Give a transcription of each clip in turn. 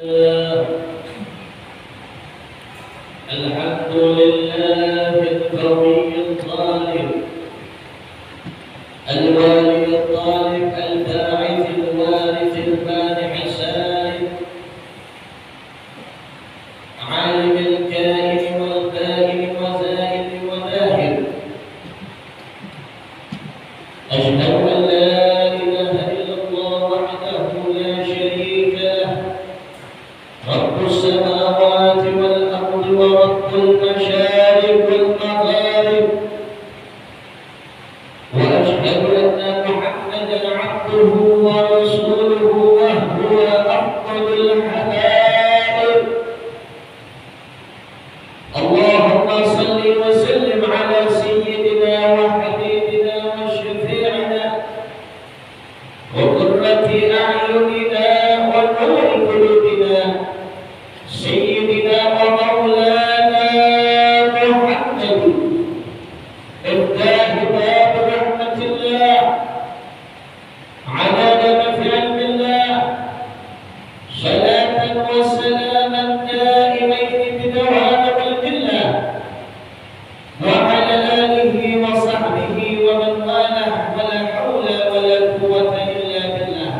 الحمد لله القوي الظالم الوالي الطالب الباعث الوارث المانح السالم عالم الكائن والبائن وزائد وذاهب أشهد أن لا إله إلا الله وحده لا شريك له رب السماوات والأرض ورب المشارق والمغارب وأشهد أن محمدا عبده ورسوله وهو أفضل الحبائب اللهم صل وسلم على سيدنا وحبيبنا وشفيعنا وقرة أعيننا ونور قلوبنا سيدنا ومولانا محمد مفتاح باب رحمة الله على نبي علم الله صلاة وسلاما دائمين بدوام ملك الله وعلى آله وصحبه ومن والاه ولا حول ولا قوة إلا بالله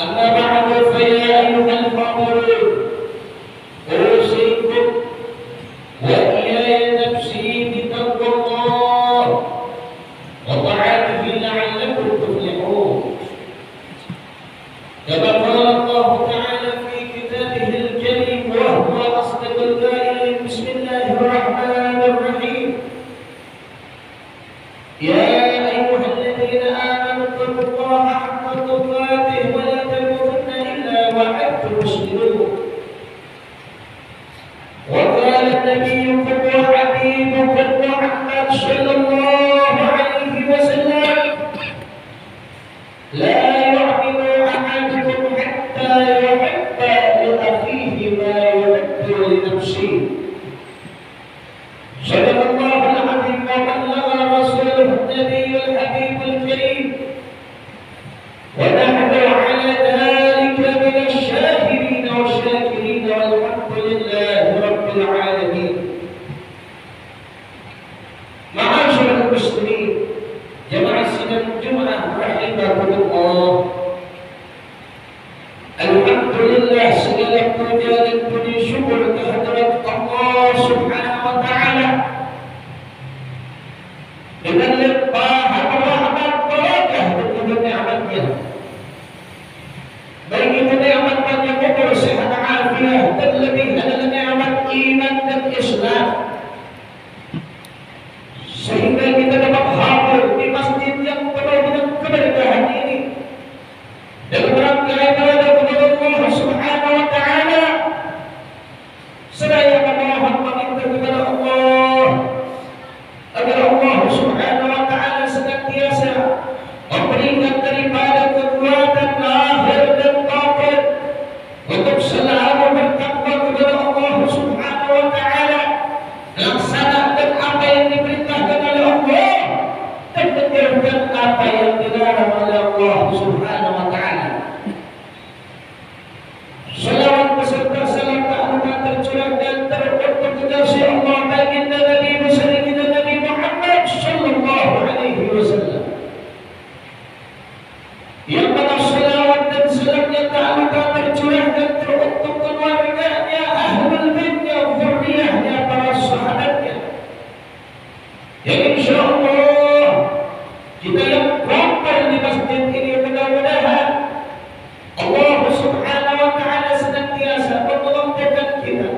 أما بعد فيا أيها الحاضرون أوصيكم وإياي نفسي بتقوى الله وطاعته لعلكم تفلحون كما قال الله تعالى في كتابه الكريم وهو أصدق القائلين بسم الله الرحمن الرحيم يا أيها الذين آمنوا اتقوا الله حق تقاته ولا تموتن إلا وأنتم مسلمون وقال النبي وحبيبكم محمد صلى الله عليه وسلم لا يؤمن أحدكم حتى يحب لأخيه ما يحب لنفسه صدق الله العظيم وبلغ رسوله النبي الحبيب الكريم ونحن على ذلك من الشاهدين والشاكرين والحمد لله رب العالمين. معاشر المسلمين جماعة sidang Jumat rahimahullah. Alhamdulillah segala puja dan puji syukur kehadirat Allah Subhanahu wa taala. Dengan limpahan rahmat barakah dan nikmatnya. Baik itu nikmat banyak umur, sehat afiat dan lebih adalah nikmat iman dan Islam. Sehingga kita dapat hadir di masjid yang penuh dengan keberkahan ini dan merangkai ibadah kepada Allah Subhanahu wa taala. Seraya memohon meminta kepada Allah agar Allah Subhanahu wa taala senantiasa memberikan daripada kekuatan lahir dan batin untuk selalu bertakwa kepada Allah Subhanahu wa taala, melaksanakan apa yang diperintahkan oleh Allah dan menjauhkan apa yang dilarang oleh Allah Subhanahu wa taala. Salawat beserta salam ta'ala tercurah dan teruntuk kekasih Allah baginda Nabi Muhammad Nabi Muhammad sallallahu alaihi wasallam. Yang mana salawat dan salamnya ta'ala tercurah dan teruntuk keluarganya, ahlul baitnya, dzurriyyahnya, para sahabatnya. Yang insyaallah kita yang kumpul di masjid ini mudah-mudahan Allah Subhanahu wa taala senantiasa mengumpulkan kita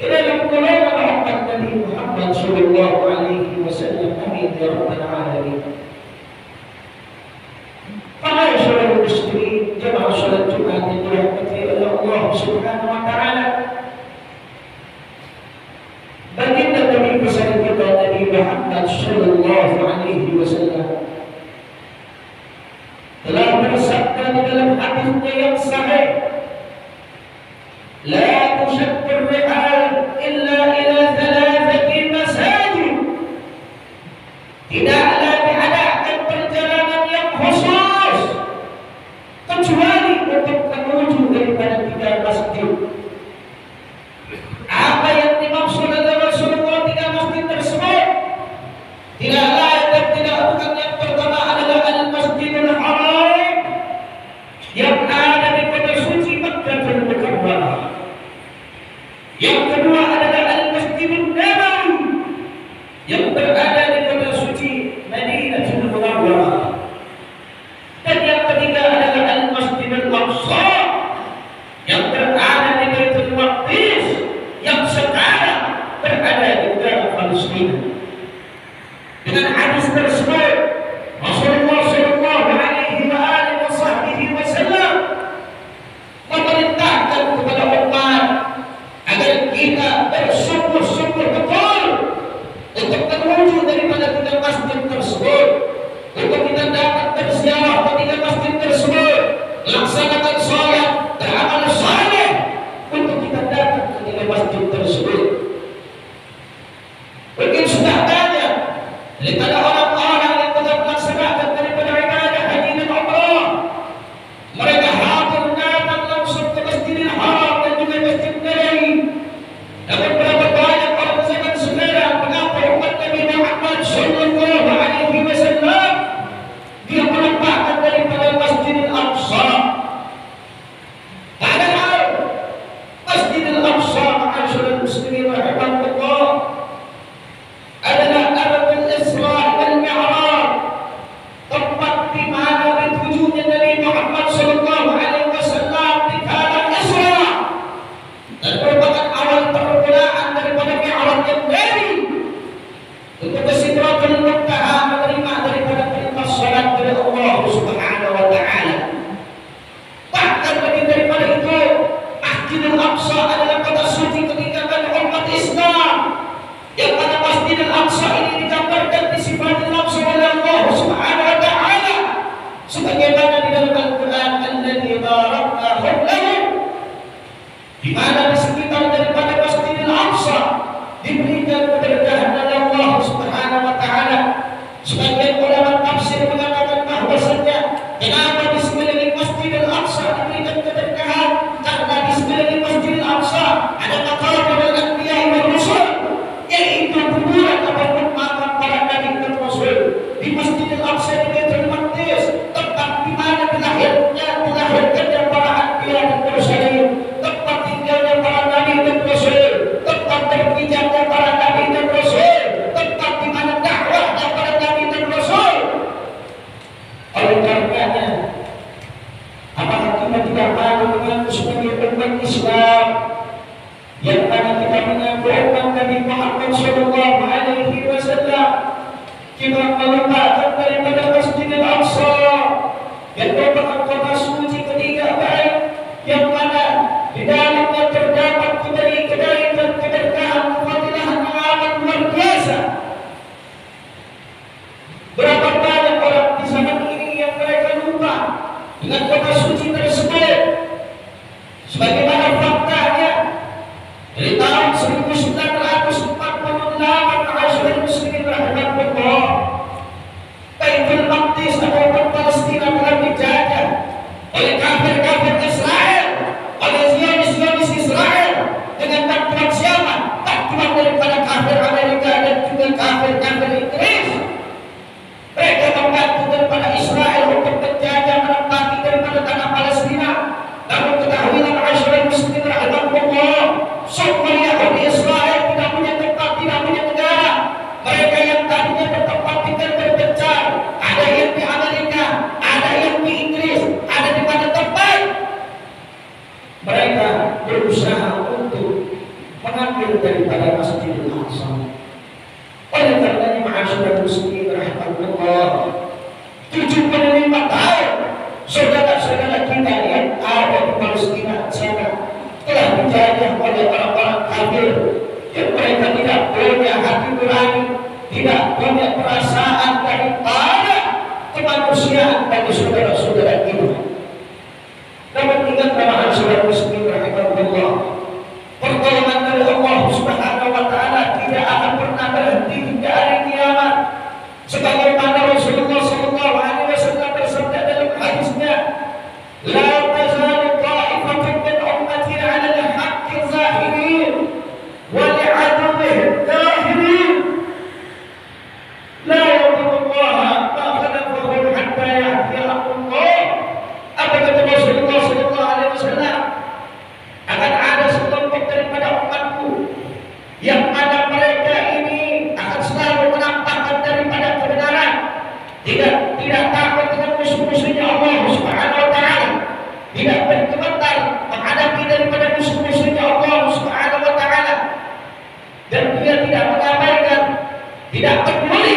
ke dalam golongan rahmat Nabi Muhammad sallallahu alaihi wasallam. Amin ya rabbal alamin. Para saudara muslimin jemaah salat Jumat yang dirahmati oleh Allah Subhanahu wa taala. Baginda Nabi besar kita Nabi Muhammad sallallahu alaihi wasallam telah bersabda di dalam hadisnya yang sahih, la tushaddu rihal illa ila thalathati masajid. Tidaklah diadakan perjalanan yang khusus kecuali masjid. Apa yang dimaksud oleh Rasulullah tiga masjid tersebut? Tidak lain dan tidak bukan yang pertama adalah Al-Masjidil Haram yang ada di kota suci Makkahul Mukarramah. Yang kedua adalah Al-Masjidun Nabawi yang berada di kota suci Madinatul Munawwarah. Dan yang ketiga adalah Al-Masjidul Aqsa yang berada di Baitul Maqdis yang sekarang berada di negara Palestina. Dengan hadis tersebut Rasulullah sallallahu alaihi wasallam memerintahkan kepada umat agar kita bersungguh-sungguh betul untuk menuju daripada tiga masjid tersebut, untuk kita dapat berziarah ke tiga masjid tersebut, laksanakan salat, beramal saleh untuk kita dapat ke tiga masjid tersebut. Mungkin sudah banyak daripada orang-orang yang telah melaksanakan daripada ibadah haji dan umrah, mereka hadir datang langsung ke Masjidil Haram dan juga Masjid Nabawi. Namun berapa banyak orang zaman sekarang mengapa umat Nabi Muhammad sallallahu alaihi wasallam dia menampakkan daripada Masjidil Aqsa. Padahal Masjidil Aqsa ma'asyiral muslimin rahimahullah adalah Arabul Isra wal Mi'raj, tempat di mana ditujunya Nabi Muhammad sallallahu alaihi wasallam di kala Isra, dan merupakan awal permulaan daripada Mi'raj yang Nabi untuk ke Sidratul Muntaha menerima daripada perintah salat dari Allah Subhanahu wa taala. Bahkan lebih daripada itu, Masjidil Aqsa adalah kota suci ketika umat Islam, yang mana Masjidil Aqsa ini digambarkan disifati langsung oleh Allah Subhanahu wa taala sebagaimana di dalam Al-Qur'an, alladzi barakna hawlahu, di mana di sekitar daripada Masjidil Aqsa diberikan keberkahan oleh Allah Subhanahu wa taala. Sebagian ulama tafsir mengatakan bahwasanya kenapa di sekeliling Masjidil Aqsa diberikan keberkahan, karena di sekeliling Masjidil Aqsa ada maqam al-anbiya wal rusul, yaitu kuburan ataupun makam para nabi dan rasul. Di Masjidil Aqsa di Baitul Maqdis, tempat di mana dilahirkannya para anbiya dan mursalin, tempat tinggalnya para nabi dan rasul, tempat berpijaknya para nabi dan rasul, tempat di mana dakwahnya para nabi dan rasul. Oleh karenanya, apakah kita tidak malu dengan sebagai umat Islam yang mana kita mengabarkan Nabi Muhammad sallallahu alaihi wasallam, kita melupakan daripada Masjidil Aqsa yang merupakan kota suci ketiga baik, yang mana di dalamnya terdapat kebaikan, keberkahan, kefadilahan yang amat luar biasa. Berapa banyak orang di zaman ini yang mereka lupa dengan kota suci tersebut. Sebagaimana faktanya, dari tahun 1948 ma'asyiral muslimin rahimahullah, Baitul Maqdis ataupun Palestina telah dijajah oleh kafir-kafir Israel, oleh Zionis Israel dengan bantuan siapa? Bantuan daripada kafir Amerika dan juga kafir-kafir Inggris. Mereka membantu daripada Israel untuk menjajah, menempati daripada tanah Palestina. Namun ketahuilah ma'asyiral muslimin rahimahullah, semua Yahudi Israel tidak punya tempat, tidak punya negara. Mereka yang tadinya bertempat tinggal berpencar, ada yang di Amerika, ada yang di Inggris, ada di mana tempat. Mereka berusaha untuk mengambil daripada Masjidil Aqsa. Oleh karenanya ma'asyiral muslimin rahimahullah, 75 tahun saudara-saudara kita yang ada di Palestina sana telah dijajah oleh orang-orang kafir yang mereka tidak punya hati nurani, tidak punya perasaan daripada kemanusiaan bagi saudara-saudara kita. Namun ingatlah ma'asyiral muslimin rahimahullah, pertolongan dari Allah Subhanahu wa taala tidak akan pernah berhenti hingga hari kiamat. Sebagaimana Rasulullah sallallahu alaihi wasallam bersabda dalam hadisnya, la tazalu ta'ifatun min ummati 'ala tidak bergemetar menghadapi daripada musuh-musuhnya Allah Subhanahu wa taala, dan dia tidak mengabaikan, tidak peduli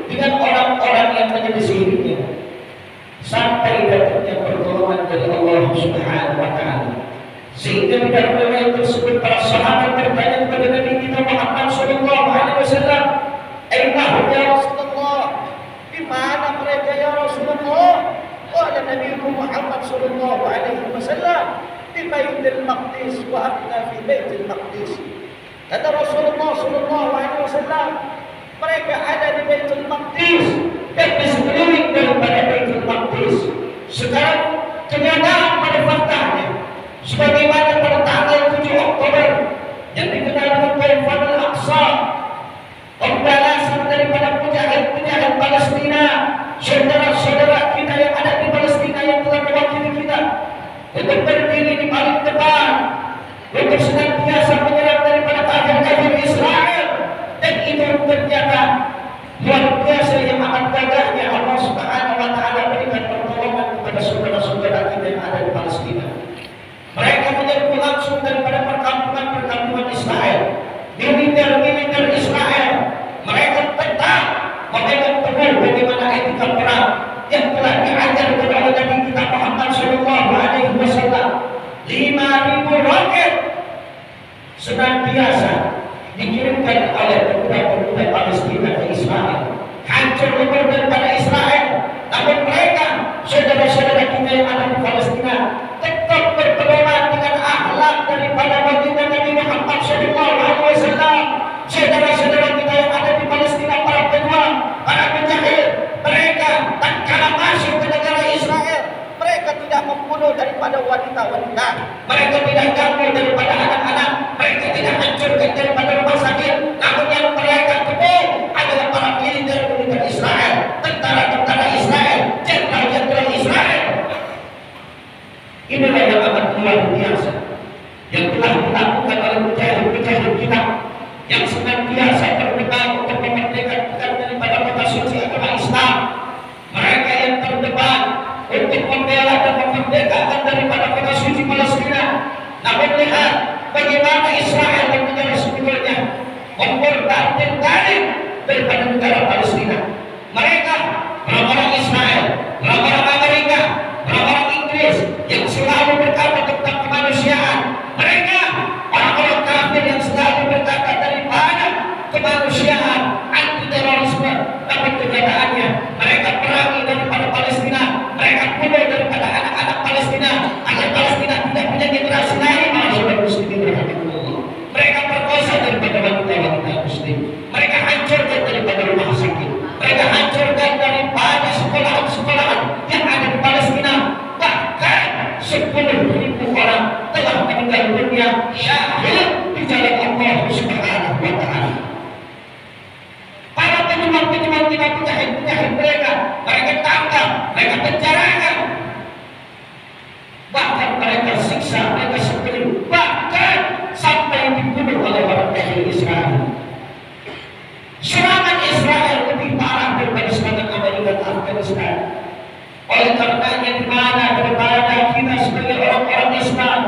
dengan orang-orang yang menyelisihinya sampai datangnya pertolongan dari Allah Subhanahu wa taala. Sehingga di dalam riwayat tersebut para sahabat bertanya kepada Nabi kita Muhammad sallallahu alaihi wasallam, "Aina ya Rasulullah?" Di mana mereka ya Rasulullah? Qala Nabi Muhammad sallallahu alaihi wasallam, "Di Baitul Maqdis wa anna fi Baitul Maqdis." Kata Rasulullah sallallahu alaihi wasallam, mereka ada di Baitul Maqdis dan di sekeliling daripada Baitul Maqdis. Sekarang kenyataan pada faktanya, sebagaimana pada tanggal 7 Oktober yang dikenal dengan Taifan Al-Aqsa, pembalasan daripada penjahat Palestina, saudara-saudara kita yang ada di Palestina yang telah mewakili kita untuk berdiri di paling depan untuk senantiasa menyerang daripada kafir-kafir Israel, dan itu ternyata luar biasa yang amat gagahnya Allah Subhanahu wa taala berikan pertolongan kepada saudara-saudara kita yang ada di Palestina. Mereka menyerbu langsung daripada perkampungan Israel, militer Israel. Mereka tetap memegang teguh bagaimana etika perang yang telah diajarkan oleh Nabi kita Muhammad sallallahu alaihi wasallam. 5.000 roket senantiasa dikirimkan oleh pemuda-pemuda Palestina ke Israel, hancur lebur daripada Israel. Namun mereka, saudara-saudara kita yang ada di Palestina, tetap berpedoman dengan akhlak daripada baginda Nabi Muhammad sallallahu alaihi wasallam. Saudara-saudara kita yang ada di Palestina, para pejuang, para penjahit, mereka tatkala masuk ke negara Israel, mereka tidak membunuh daripada wanita-wanita, mereka tidak ganggu daripada anak-anak, mereka tidak hancurkan daripada rumah sakit. Namun yang mereka tepung adalah para militer Israel, tentara-tentara Israel, jenderal-jenderal Israel. Inilah yang amat luar biasa yang telah dilakukan oleh mujahid-mujahid kita yang senantiasa terdepan untuk memerdekakan daripada kota suci agama Islam. Mereka yang terdepan untuk membela dan memerdekakan daripada kota suci Palestina. Namun lihat bagaimana Israel yang negara sebetulnya memborbardir balik daripada negara Palestina. Mereka, orang-orang Israel, orang-orang Amerika, orang-orang Inggris yang selalu berkata tentang kemanusiaan. Mereka, orang-orang kafir yang selalu berkata daripada kemanusiaan, anti terorisme. Tapi kenyataannya mereka perangi daripada Palestina, mereka bunuh daripada anak-anak Palestina agar Palestina tidak punya generasi lain. Mereka perkosa daripada wanita-wanita muslim, mereka hancurkan daripada rumah sakit, mereka hancurkan daripada sekolahan-sekolahan yang ada di Palestina. Bahkan 10.000 orang telah meninggal dunia syahid di jalan Allah Subhanahu wa taala. Para pejuang-pejuang kita, penjahit-penjahit mereka tangkap, mereka penjarakan, bahkan mereka siksa, mereka sebelum, bahkan sampai dibunuh oleh orang kafir Israel. Serangan Israel lebih parah daripada serangan Amerika ke Afghanistan. Oleh karenanya, di mana daripada kita sebagai orang-orang Islam,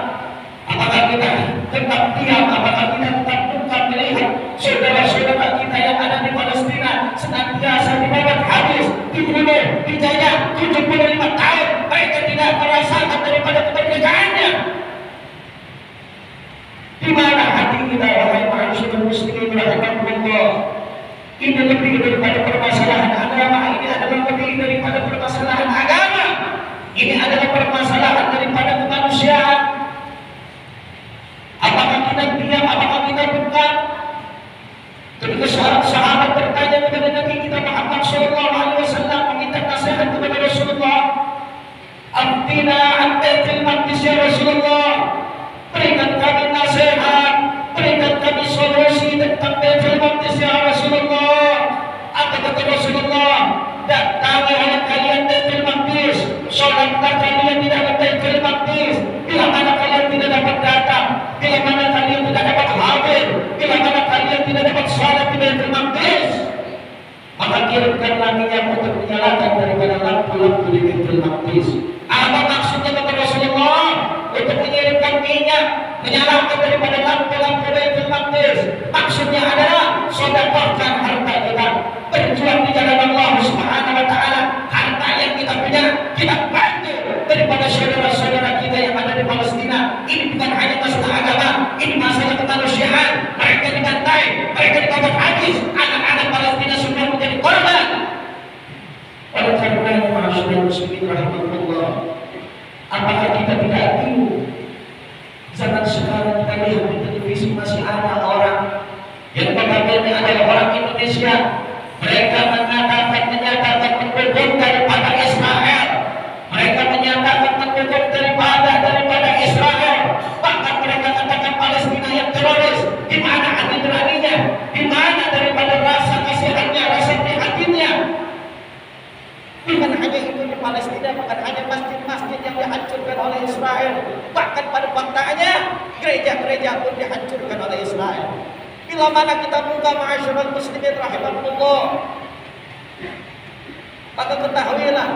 apakah kita tetap diam, apakah kita tetap bukan melihat saudara-saudara kita yang ada di Palestina senantiasa dibabat habis, dibunuh, dijajah 75 tahun, mereka tidak merasakan daripada kemerdekaannya. Di mana hati kita, wahai manusia muslimin rahimakumullah? Ini lebih daripada permasalahan agama, ini adalah lebih daripada permasalahan agama, ini adalah permasalahan daripada kemanusiaan. Apakah kita diam, apakah kita bukan? Ketika sahabat bertanya kepada Nabi kita Muhammad SAW, meminta nasihat kepada Rasulullah, "Abdina an Baitul Maqdis ya Rasulullah, berikan kami nasihat, berikan kami solusi tentang Baitul Maqdis ya Rasulullah." Apa kata Rasulullah? "Datangi oleh kalian Baitul Maqdis, sholatlah kalian di dalam Baitul Maqdis. Bila mana kalian tidak dapat datang, bila mana kalian tidak dapat hadir, bila mana kalian tidak dapat sholat di Baitul Maqdis, maka kirimkanlah minyak untuk menyalakan daripada lampu-lampu di Baitul Maqdis." Apa maksudnya kata Rasulullah? menyalakan daripada lampu-lampu Baitul Maqdis. Maksudnya adalah sedekahkan harta kita, berjuang di jalan Allah Subhanahu wa taala. Harta yang kita punya kita bantu daripada saudara-saudara kita yang ada di Palestina. Ini bukan hanya masalah agama, ini masalah kemanusiaan. Mereka dibantai, mereka ditangkap habis, anak-anak Palestina sudah menjadi korban. Oleh karena masyarakat muslimin rahimahullah, apakah kita tidak tahu zaman sekarang kita lihat di televisi masih ada orang yang notabene adalah orang Indonesia, mereka menyatakan mendukung daripada Israel, mereka menyatakan mendukung daripada Israel, bahkan mereka katakan Palestina yang teroris. Di mana hati nuraninya? Di mana daripada rasa kasihannya, rasa prihatinnya? Bukan hanya itu di Palestina, bukan hanya masjid-masjid yang dihancurkan oleh Israel, bahkan pada faktanya gereja-gereja pun dihancurkan oleh Israel. Bila mana kita buka ma'asyiral muslimin rahimahullah, maka ketahuilah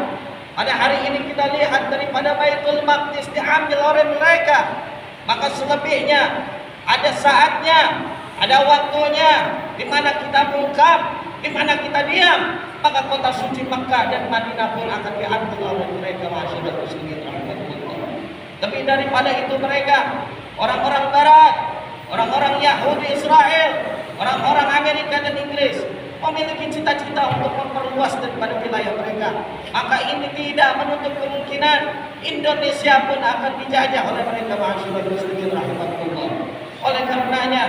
pada hari ini kita lihat daripada Baitul Maqdis diambil oleh mereka, maka selebihnya ada saatnya, ada waktunya di mana kita buka, di mana kita diam, maka kota suci Makkah dan Madinah pun akan diambil oleh mereka masyarakat muslimin rahimahullah. Lebih daripada itu mereka, orang-orang Barat, orang-orang Yahudi Israel, orang-orang Amerika dan Inggris memiliki cita-cita untuk memperluas daripada wilayah mereka. Maka ini tidak menutup kemungkinan Indonesia pun akan dijajah oleh mereka masyarakat muslimin rahimahullah. Oleh karenanya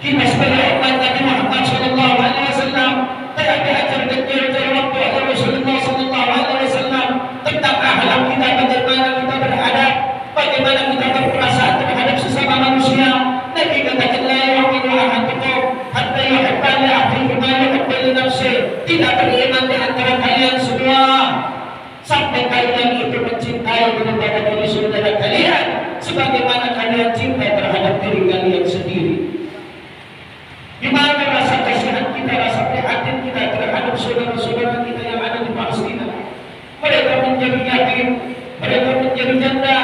kita sebagai umat Nabi Muhammad sallallahu alaihi wasallam telah diajar dari waktu Rasulullah sallallahu alaihi wasallam tentang akhlak kita, bagaimana kita berhadap, bagaimana kita berperasaan terhadap sesama manusia. Nabi katakan la yu'minu ahadukum hatta yuhibba li akhihi ma yuhibbu li nafsihi. Tidak beriman di antara kalian semua sampai kalian itu mencintai daripada diri saudara kalian sebagaimana kalian cinta terhadap diri kalian sendiri. Di mana rasa kasihan kita, rasa prihatin kita terhadap saudara-saudara kita yang ada di Palestina. Mereka menjadi yatim, mereka menjadi janda,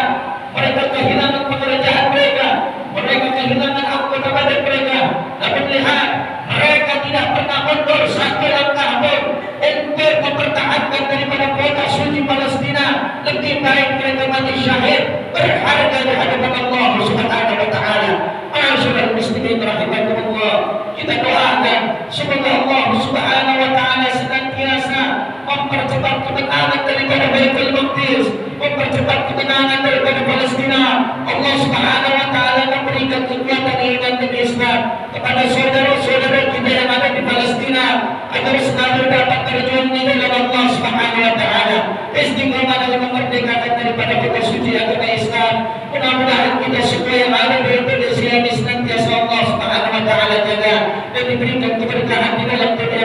mereka kehilangan pekerjaan mereka, mereka kehilangan anggota badan mereka. Namun lihat, mereka tidak pernah mundur satu langkah pun untuk mempertahankan daripada kota suci Palestina. Lebih baik mereka mati syahid berharga di hadapan Allah Subhanahu wa taala. Masyaallah muslimin rahimahullah, kita doakan semoga Allah Subhanahu wa taala senantiasa mempercepat kemenangan daripada Baitul Maqdis, mempercepat kemenangan daripada Palestina. Allah Subhanahu wa taala memberikan kekuatan iman dan Islam kepada saudara-saudara kita yang ada di Palestina agar selalu dapat terjun di dalam Allah Subhanahu wa taala, istiqomah dalam memerdekakan daripada kota suci agama Islam. Mudah-mudahan kita semua yang ada di Indonesia ini senantiasa Allah Subhanahu wa taala jaga dan diberikan keberkahan di dalam dunia